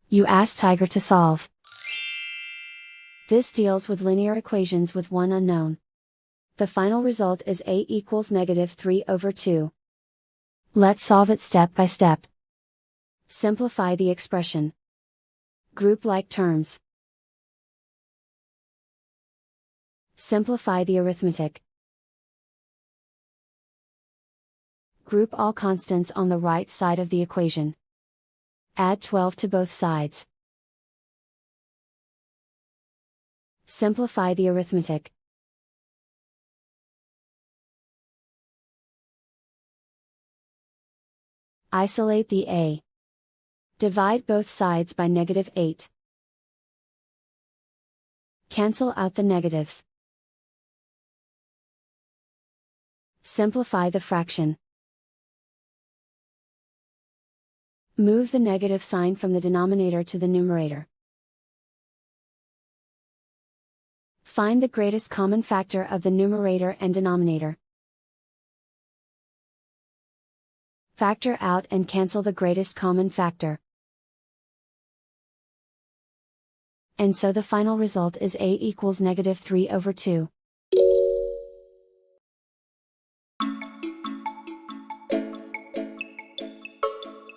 You ask Tiger to solve. This deals with linear equations with one unknown. The final result is a equals -3/2. Let's solve it step by step. Simplify the expression. Group like terms. Simplify the arithmetic. Group all constants on the right side of the equation. Add 12 to both sides. Simplify the arithmetic. Isolate the a. Divide both sides by -8. Cancel out the negatives. Simplify the fraction. Move the negative sign from the denominator to the numerator. Find the greatest common factor of the numerator and denominator. Factor out and cancel the greatest common factor. And so the final result is a equals -3/2.